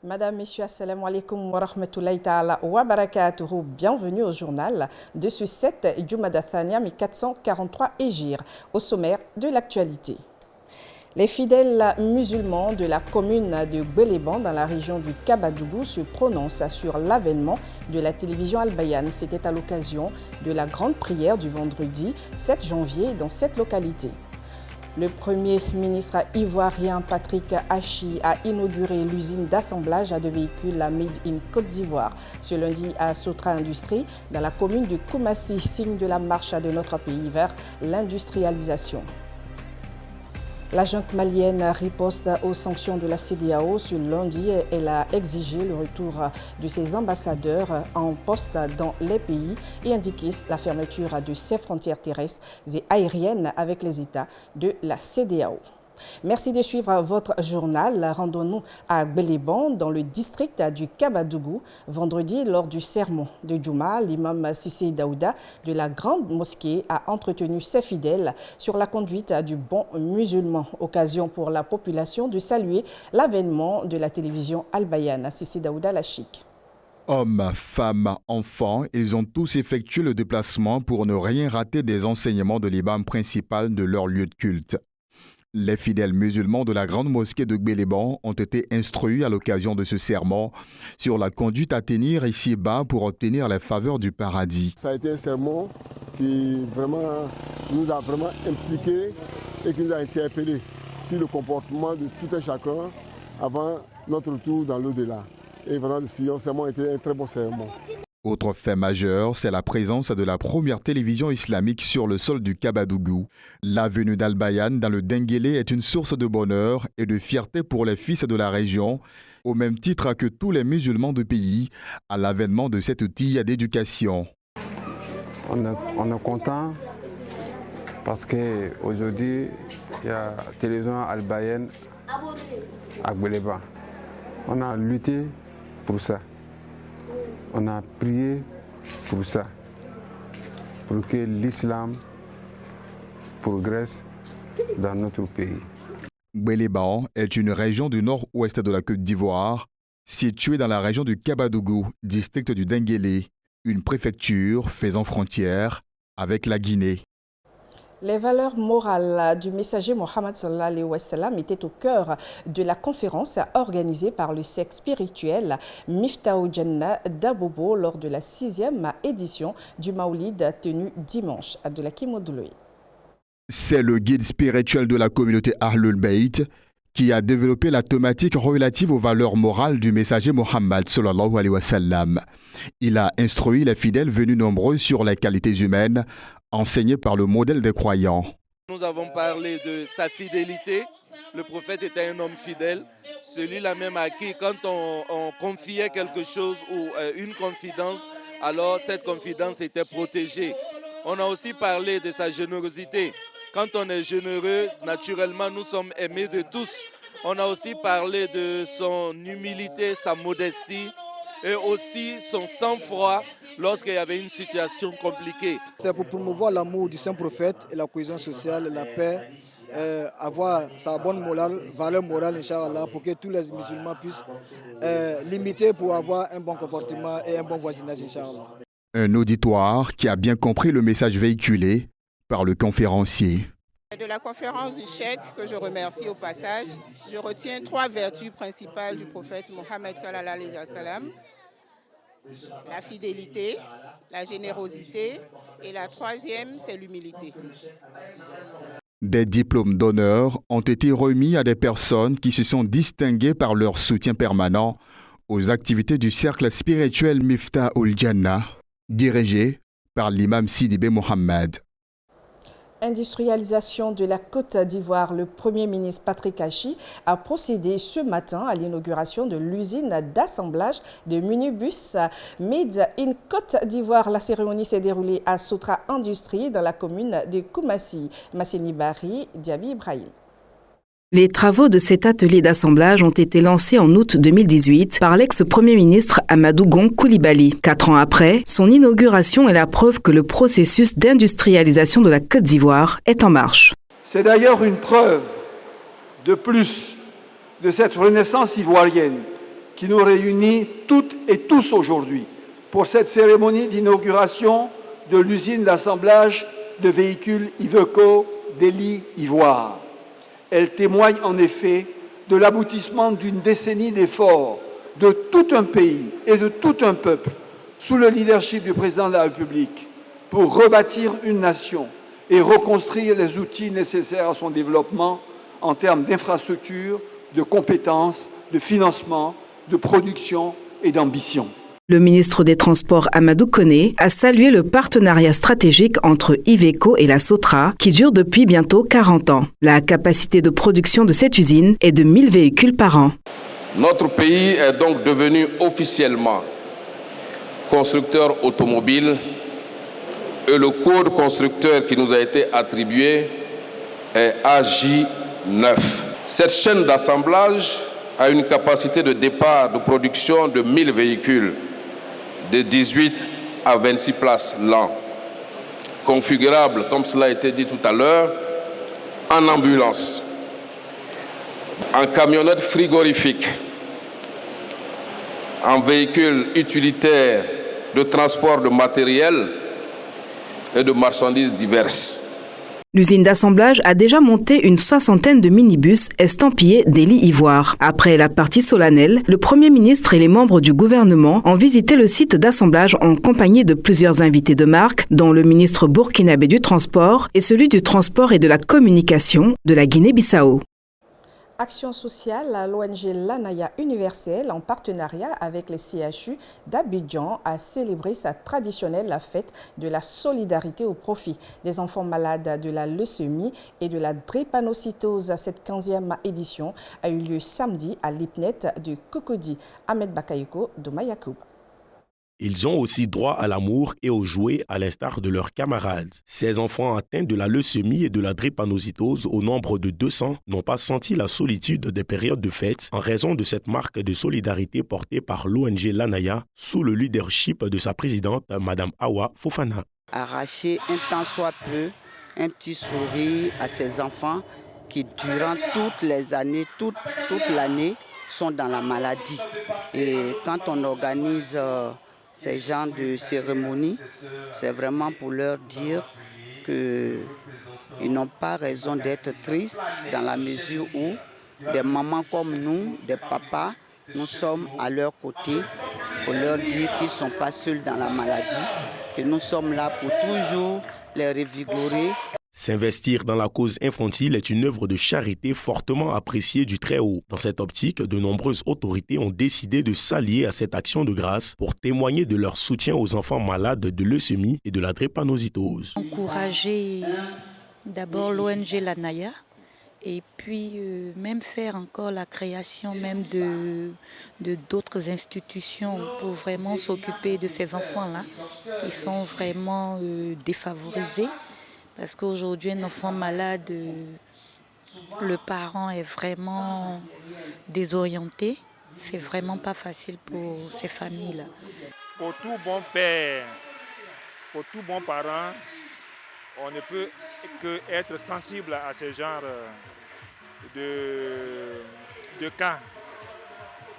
Madame, Messieurs, assalamu alaikum wa rahmatullahi ta'ala wa barakatuhu. Bienvenue au journal de ce 7 Jumada Thania 1443 Hégire, au sommaire de l'actualité. Les fidèles musulmans de la commune de Gbeleban dans la région du Kabadougou se prononcent sur l'avènement de la télévision Al-Bayan. C'était à l'occasion de la grande prière du vendredi 7 janvier dans cette localité. Le Premier ministre ivoirien Patrick Hachi a inauguré l'usine d'assemblage de véhicules Made in Côte d'Ivoire ce lundi à Sotra Industrie dans la commune de Koumassi, signe de la marche de notre pays vers l'industrialisation. La junte malienne riposte aux sanctions de la CEDEAO. Ce lundi, elle a exigé le retour de ses ambassadeurs en poste dans les pays et indiqué la fermeture de ses frontières terrestres et aériennes avec les États de la CEDEAO. Merci de suivre votre journal. Rendons-nous à Gbeleban, dans le district du Kabadougou. Vendredi, lors du sermon de Djouma, l'imam Sissé Daouda de la grande mosquée a entretenu ses fidèles sur la conduite du bon musulman. Occasion pour la population de saluer l'avènement de la télévision Al-Bayan. Sissé Daouda, la chic. Hommes, femmes, enfants, ils ont tous effectué le déplacement pour ne rien rater des enseignements de l'imam principal de leur lieu de culte. Les fidèles musulmans de la grande mosquée de Gbeleban ont été instruits à l'occasion de ce sermon sur la conduite à tenir ici-bas pour obtenir les faveurs du paradis. Ça a été un sermon qui nous a vraiment impliqués et qui nous a interpellés sur le comportement de tout un chacun avant notre retour dans l'au-delà. Et vraiment, le sermon a été un très bon sermon. Autre fait majeur, c'est la présence de la première télévision islamique sur le sol du Kabadougou. La venue d'Al-Bayan dans le Denguélé est une source de bonheur et de fierté pour les fils de la région, au même titre que tous les musulmans du pays, à l'avènement de cet outil d'éducation. On est content parce qu'aujourd'hui, il y a la télévision Al-Bayan à Gbeleban. On a lutté pour ça. On a prié pour ça, pour que l'islam progresse dans notre pays. Gbeleban est une région du nord-ouest de la Côte d'Ivoire, située dans la région du Kabadougou, district du Denguélé, une préfecture faisant frontière avec la Guinée. Les valeurs morales du messager Mohammed sallallahu alayhi wa sallam étaient au cœur de la conférence organisée par le secte spirituel Miftahou Jannah d'Abobo lors de la 6e édition du Maoulid tenue dimanche. Abdelhakim Odouloui. C'est le guide spirituel de la communauté Ahlul Bayt qui a développé la thématique relative aux valeurs morales du messager Mohammed sallallahu alayhi wa sallam. Il a instruit les fidèles venus nombreux sur les qualités humaines enseigné par le modèle des croyants. Nous avons parlé de sa fidélité. Le prophète était un homme fidèle, celui-là même à qui, quand on confiait quelque chose ou une confidence, alors cette confidence était protégée. On a aussi parlé de sa générosité. Quand on est généreux, naturellement, nous sommes aimés de tous. On a aussi parlé de son humilité, sa modestie et aussi son sang-froid lorsqu'il y avait une situation compliquée. C'est pour promouvoir l'amour du Saint-Prophète et la cohésion sociale, la paix, avoir sa bonne morale, valeur morale, Inch'Allah, pour que tous les musulmans puissent l'imiter pour avoir un bon comportement et un bon voisinage, Inch'Allah. Un auditoire qui a bien compris le message véhiculé par le conférencier. De la conférence du cheikh, que je remercie au passage, je retiens 3 vertus principales du prophète Mohammed sallallahu alayhi wa sallam. La fidélité, la générosité et la 3e, c'est l'humilité. Des diplômes d'honneur ont été remis à des personnes qui se sont distinguées par leur soutien permanent aux activités du cercle spirituel Miftahou Jannah, dirigé par l'imam Sidibé Mohamed. Industrialisation de la Côte d'Ivoire, le Premier ministre Patrick Hachi a procédé ce matin à l'inauguration de l'usine d'assemblage de minibus Made in Côte d'Ivoire. La cérémonie s'est déroulée à Sotra Industrie dans la commune de Koumassi. Masseni Bari, Diaby Ibrahim. Les travaux de cet atelier d'assemblage ont été lancés en août 2018 par l'ex-premier ministre Amadou Gon Coulibaly. 4 ans après, son inauguration est la preuve que le processus d'industrialisation de la Côte d'Ivoire est en marche. C'est d'ailleurs une preuve de plus de cette renaissance ivoirienne qui nous réunit toutes et tous aujourd'hui pour cette cérémonie d'inauguration de l'usine d'assemblage de véhicules Iveco d'Ely Ivoire. Elle témoigne en effet de l'aboutissement d'une décennie d'efforts de tout un pays et de tout un peuple sous le leadership du président de la République pour rebâtir une nation et reconstruire les outils nécessaires à son développement en termes d'infrastructures, de compétences, de financement, de production et d'ambition. Le ministre des Transports Amadou Koné a salué le partenariat stratégique entre Iveco et la Sotra qui dure depuis bientôt 40 ans. La capacité de production de cette usine est de 1000 véhicules par an. Notre pays est donc devenu officiellement constructeur automobile et le code constructeur qui nous a été attribué est AJ9. Cette chaîne d'assemblage a une capacité de départ de production de 1000 véhicules de 18 à 26 places l'an, configurable, comme cela a été dit tout à l'heure, en ambulance, en camionnette frigorifique, en véhicule utilitaire de transport de matériel et de marchandises diverses. L'usine d'assemblage a déjà monté une 60aine de minibus estampillés d'Ely Ivoire. Après la partie solennelle, le Premier ministre et les membres du gouvernement ont visité le site d'assemblage en compagnie de plusieurs invités de marque, dont le ministre burkinabé du Transport et celui du Transport et de la Communication de la Guinée-Bissau. Action sociale, l'ONG Lanaya Universelle, en partenariat avec les CHU d'Abidjan, a célébré sa traditionnelle fête de la solidarité au profit des enfants malades de la leucémie et de la drépanocytose. Cette 15e édition a eu lieu samedi à l'IPNET de Cocody. Ahmed Bakayoko de Mayakoub. Ils ont aussi droit à l'amour et aux jouets à l'instar de leurs camarades. Ces enfants atteints de la leucémie et de la drépanocytose au nombre de 200 n'ont pas senti la solitude des périodes de fête en raison de cette marque de solidarité portée par l'ONG Lanaya sous le leadership de sa présidente, Mme Awa Fofana. Arracher un tant soit peu un petit sourire à ces enfants qui durant toutes les années, toute l'année sont dans la maladie. Et quand on organise ces genres de cérémonies, c'est vraiment pour leur dire qu'ils n'ont pas raison d'être tristes dans la mesure où des mamans comme nous, des papas, nous sommes à leur côté pour leur dire qu'ils ne sont pas seuls dans la maladie, que nous sommes là pour toujours les revigorer. S'investir dans la cause infantile est une œuvre de charité fortement appréciée du Très-Haut. Dans cette optique, de nombreuses autorités ont décidé de s'allier à cette action de grâce pour témoigner de leur soutien aux enfants malades de leucémie et de la drépanocytose. Encourager d'abord l'ONG Lanaya et puis même faire encore la création même de d'autres institutions pour vraiment s'occuper de ces enfants-là qui sont vraiment défavorisés. Parce qu'aujourd'hui, un enfant malade, le parent est vraiment désorienté. C'est vraiment pas facile pour ces familles-là. Pour tout bon père, pour tout bon parent, on ne peut qu'être sensible à ce genre de cas.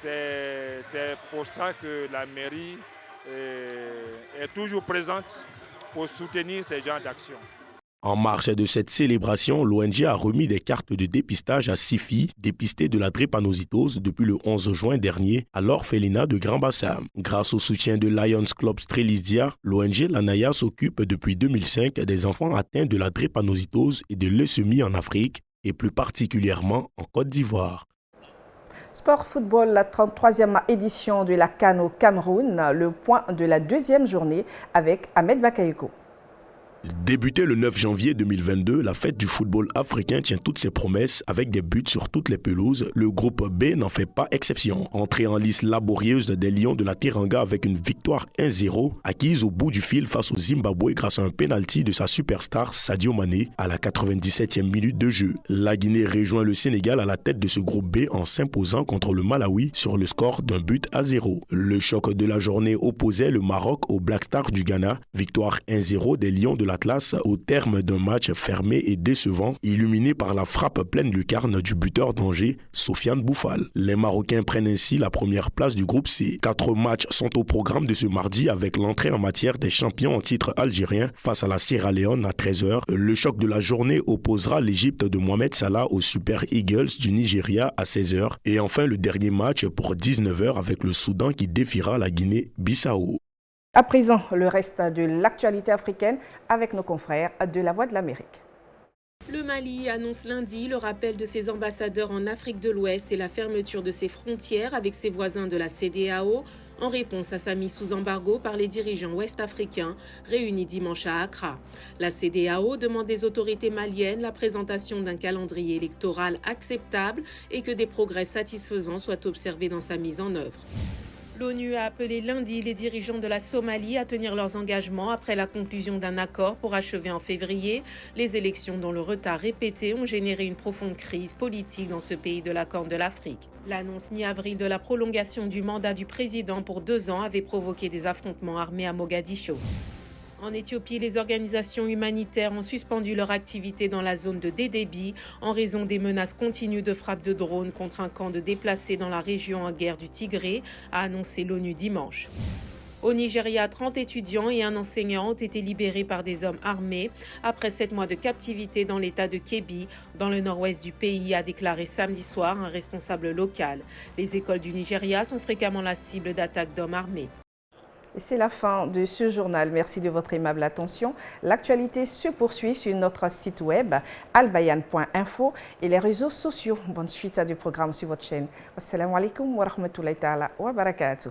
C'est pour ça que la mairie est toujours présente pour soutenir ce genre d'action. En marge de cette célébration, l'ONG a remis des cartes de dépistage à 6 filles dépistées de la drépanocytose depuis le 11 juin dernier à l'orphelinat de Grand-Bassam. Grâce au soutien de Lions Club Strelitzia, l'ONG Lanaya s'occupe depuis 2005 des enfants atteints de la drépanocytose et de leucémie en Afrique et plus particulièrement en Côte d'Ivoire. Sport football, la 33e édition de la CAN au Cameroun, le point de la deuxième journée avec Ahmed Bakayoko. Débutée le 9 janvier 2022, la fête du football africain tient toutes ses promesses avec des buts sur toutes les pelouses. Le groupe B n'en fait pas exception. Entrée en lice laborieuse des Lions de la Teranga avec une victoire 1-0 acquise au bout du fil face au Zimbabwe grâce à un pénalty de sa superstar Sadio Mané à la 97e minute de jeu. La Guinée rejoint le Sénégal à la tête de ce groupe B en s'imposant contre le Malawi sur le score d'1-0. Le choc de la journée opposait le Maroc aux Black Stars du Ghana. Victoire 1-0 des Lions de l'Atlas au terme d'un match fermé et décevant, illuminé par la frappe pleine lucarne du buteur d'Angers, Sofiane Boufal. Les Marocains prennent ainsi la première place du groupe C. 4 matchs sont au programme de ce mardi avec l'entrée en matière des champions en titre algériens face à la Sierra Leone à 13h. Le choc de la journée opposera l'Égypte de Mohamed Salah aux Super Eagles du Nigeria à 16h. Et enfin le dernier match pour 19h avec le Soudan qui défiera la Guinée-Bissau. À présent, le reste de l'actualité africaine avec nos confrères de La Voix de l'Amérique. Le Mali annonce lundi le rappel de ses ambassadeurs en Afrique de l'Ouest et la fermeture de ses frontières avec ses voisins de la CEDEAO en réponse à sa mise sous embargo par les dirigeants ouest-africains réunis dimanche à Accra. La CEDEAO demande des autorités maliennes la présentation d'un calendrier électoral acceptable et que des progrès satisfaisants soient observés dans sa mise en œuvre. L'ONU a appelé lundi les dirigeants de la Somalie à tenir leurs engagements après la conclusion d'un accord pour achever en février les élections dont le retard répété ont généré une profonde crise politique dans ce pays de la Corne de l'Afrique. L'annonce mi-avril de la prolongation du mandat du président pour 2 ans avait provoqué des affrontements armés à Mogadiscio. En Éthiopie, les organisations humanitaires ont suspendu leur activité dans la zone de Dédébi en raison des menaces continues de frappes de drones contre un camp de déplacés dans la région en guerre du Tigré, a annoncé l'ONU dimanche. Au Nigeria, 30 étudiants et un enseignant ont été libérés par des hommes armés après 7 mois de captivité dans l'état de Kebbi, dans le nord-ouest du pays, a déclaré samedi soir un responsable local. Les écoles du Nigeria sont fréquemment la cible d'attaques d'hommes armés. Et c'est la fin de ce journal. Merci de votre aimable attention. L'actualité se poursuit sur notre site web albayan.info et les réseaux sociaux. Bonne suite à du programme sur votre chaîne. Assalamu alaikum wa rahmatullahi ta'ala wa barakatuh.